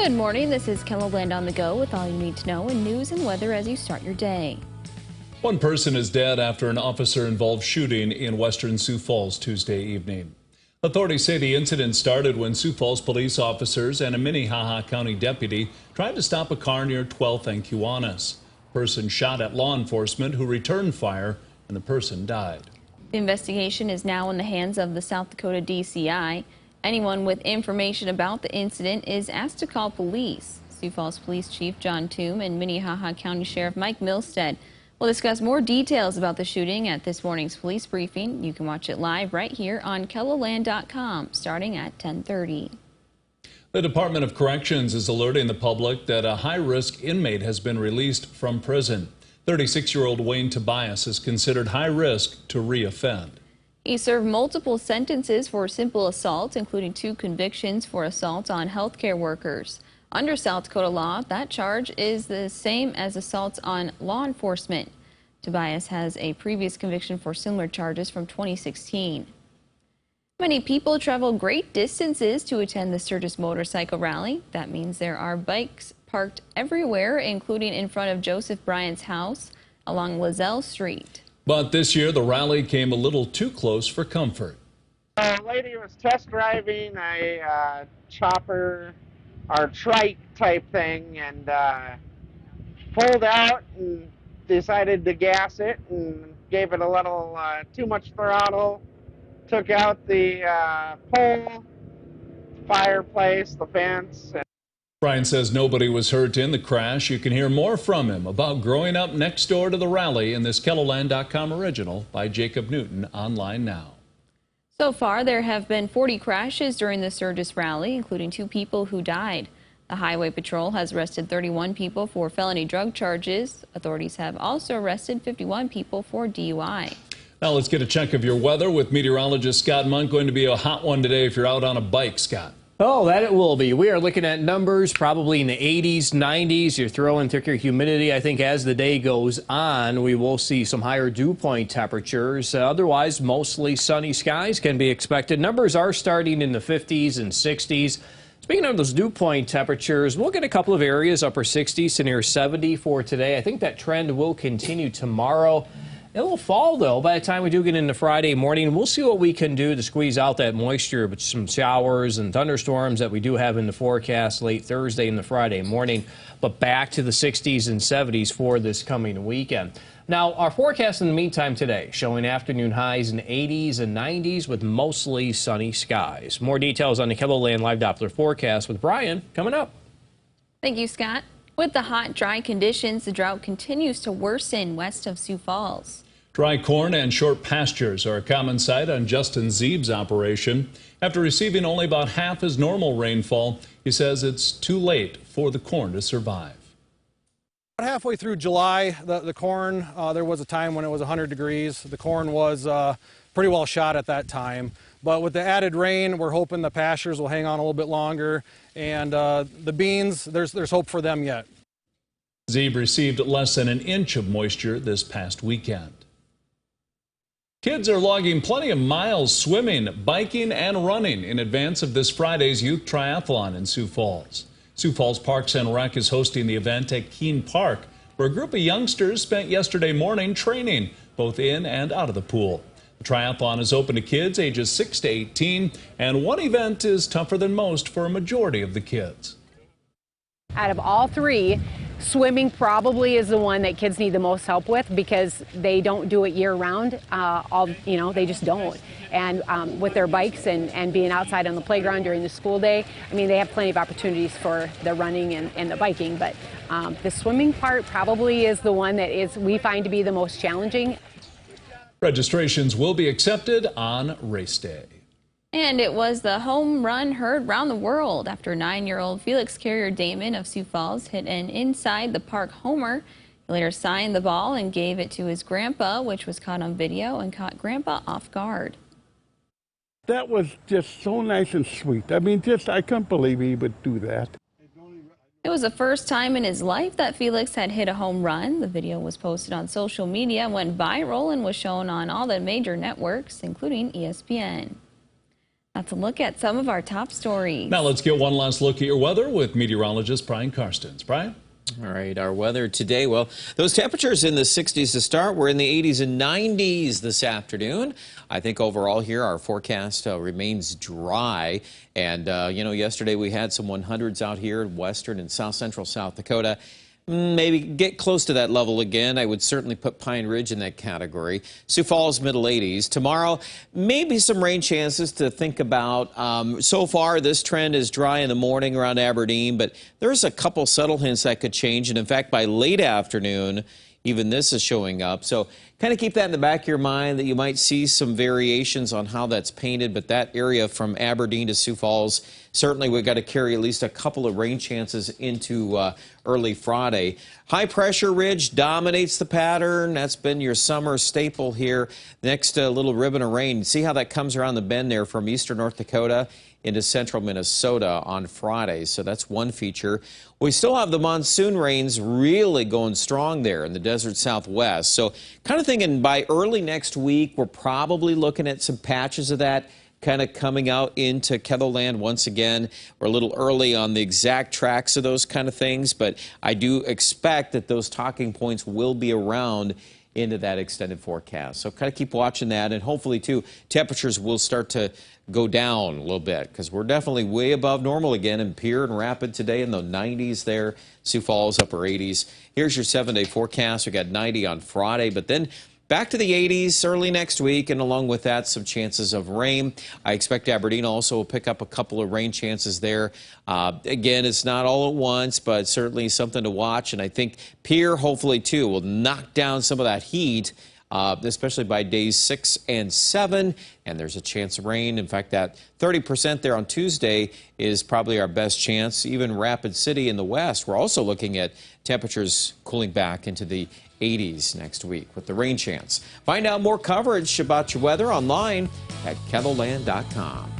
Good morning, this is KELOLAND on the go with all you need to know in news and weather as you start your day. One person is dead after an officer-involved shooting in western Sioux Falls Tuesday evening. Authorities say the incident started when Sioux Falls police officers and a Minnehaha County deputy tried to stop a car near 12th and Kiwanis. A person shot at law enforcement who returned fire, and the person died. The investigation is now in the hands of the South Dakota DCI. Anyone with information about the incident is asked to call police. Sioux Falls Police Chief John Toome and Minnehaha County Sheriff Mike Milstead will discuss more details about the shooting at this morning's police briefing. You can watch it live right here on KELOLAND.com starting at 10:30. The Department of Corrections is alerting the public that a high-risk inmate has been released from prison. 36-year-old Wayne Tobias is considered high risk to re-offend. He served multiple sentences for simple assault, including 2 convictions for assault on healthcare workers. Under South Dakota law, that charge is the same as assaults on law enforcement. Tobias has a previous conviction for similar charges from 2016. Many people travel great distances to attend the Sturgis Motorcycle Rally. That means there are bikes parked everywhere, including in front of Joseph Bryant's house along Lozelle Street. But this year, the rally came a little too close for comfort. A lady was test driving a chopper or trike type thing and pulled out and decided to gas it and gave it a little too much throttle, took out the pole, fireplace, the fence. Brian says nobody was hurt in the crash. You can hear more from him about growing up next door to the rally in this KELOLAND.com original by Jacob Newton, online now. So far, there have been 40 crashes during the Sturgis rally, including 2 people who died. The Highway Patrol has arrested 31 people for felony drug charges. Authorities have also arrested 51 people for DUI. Now let's get a check of your weather with meteorologist Scott Monk. Going to be a hot one today if you're out on a bike, Scott. Oh, that it will be. We are looking at numbers probably in the 80s, 90s. You're throwing thicker humidity. I think as the day goes on, we will see some higher dew point temperatures. Otherwise, mostly sunny skies can be expected. Numbers are starting in the 50s and 60s. Speaking of those dew point temperatures, we'll get a couple of areas, upper 60s to near 70 for today. I think that trend will continue tomorrow. It will fall, though, by the time we do get into Friday morning. We'll see what we can do to squeeze out that moisture, but some showers and thunderstorms that we do have in the forecast late Thursday and the Friday morning, but back to the 60s and 70s for this coming weekend. Now, our forecast in the meantime today showing afternoon highs in 80s and 90s with mostly sunny skies. More details on the KELOLAND Live Doppler forecast with Brian coming up. Thank you, Scott. With the hot, dry conditions, the drought continues to worsen west of Sioux Falls. Dry corn and short pastures are a common sight on Justin Zeeb's operation. After receiving only about half his normal rainfall, he says it's too late for the corn to survive. Halfway through July, the corn, there was a time when it was 100 degrees. The corn was pretty well shot at that time. But with the added rain, we're hoping the pastures will hang on a little bit longer. And the beans, there's hope for them yet. Zeeb received less than an inch of moisture this past weekend. Kids are logging plenty of miles swimming, biking, and running in advance of this Friday's youth triathlon in Sioux Falls. Sioux Falls Parks and Rec is hosting the event at Keene Park, where a group of youngsters spent yesterday morning training, both in and out of the pool. The triathlon is open to kids ages 6 to 18, and one event is tougher than most for a majority of the kids. Out of all 3, swimming probably is the one that kids need the most help with because they don't do it year-round. They just don't. And with their bikes and being outside on the playground during the school day, I mean, they have plenty of opportunities for the running and the biking. But the swimming part probably is the one that we find to be the most challenging. Registrations will be accepted on race day. And it was the home run heard round the world after 9-year-old Felix Carrier Damon of Sioux Falls hit an inside the park homer. He later signed the ball and gave it to his grandpa, which was caught on video and caught Grandpa off guard. That was just so nice and sweet. I mean, I couldn't believe he would do that. It was the first time in his life that Felix had hit a home run. The video was posted on social media, went viral, and was shown on all the major networks, including ESPN. Now, to look at some of our top stories. Now let's get one last look at your weather with meteorologist Brian Karstens. Brian? All right, our weather today, well, those temperatures in the 60s to start. We're in the 80s and 90s this afternoon. I think overall here our forecast remains dry. And, yesterday we had some 100s out here in western and south central South Dakota. Maybe get close to that level again. I would certainly put Pine Ridge in that category. Sioux Falls, middle 80s. Tomorrow, maybe some rain chances to think about. So far, this trend is dry in the morning around Aberdeen, but there's a couple subtle hints that could change. And in fact, by late afternoon, even this is showing up. So kind of keep that in the back of your mind that you might see some variations on how that's painted. But that area from Aberdeen to Sioux Falls, certainly we've got to carry at least a couple of rain chances into early Friday. High pressure ridge dominates the pattern. That's been your summer staple here. Next little ribbon of rain. See how that comes around the bend there from eastern North Dakota into central Minnesota on Friday. So that's one feature. We still have the monsoon rains really going strong there in the desert southwest. So kind of thinking by early next week, we're probably looking at some patches of that kind of coming out into Kettleland once again. We're a little early on the exact tracks of those kind of things, but I do expect that those talking points will be around into that extended forecast. So kind of keep watching that, and hopefully too, temperatures will start to go down a little bit because we're definitely way above normal again in Pierre and Rapid today in the 90s there. Sioux Falls, upper 80s. Here's your 7-day forecast. We got 90 on Friday, but then back to the 80s early next week, and along with that, some chances of rain. I expect Aberdeen also will pick up a couple of rain chances there. Again, it's not all at once, but certainly something to watch. And I think Pierre, hopefully, too, will knock down some of that heat, especially by days 6 and 7. And there's a chance of rain. In fact, that 30% there on Tuesday is probably our best chance. Even Rapid City in the west, we're also looking at temperatures cooling back into the 80s next week with the rain chance. Find out more coverage about your weather online at kettleland.com.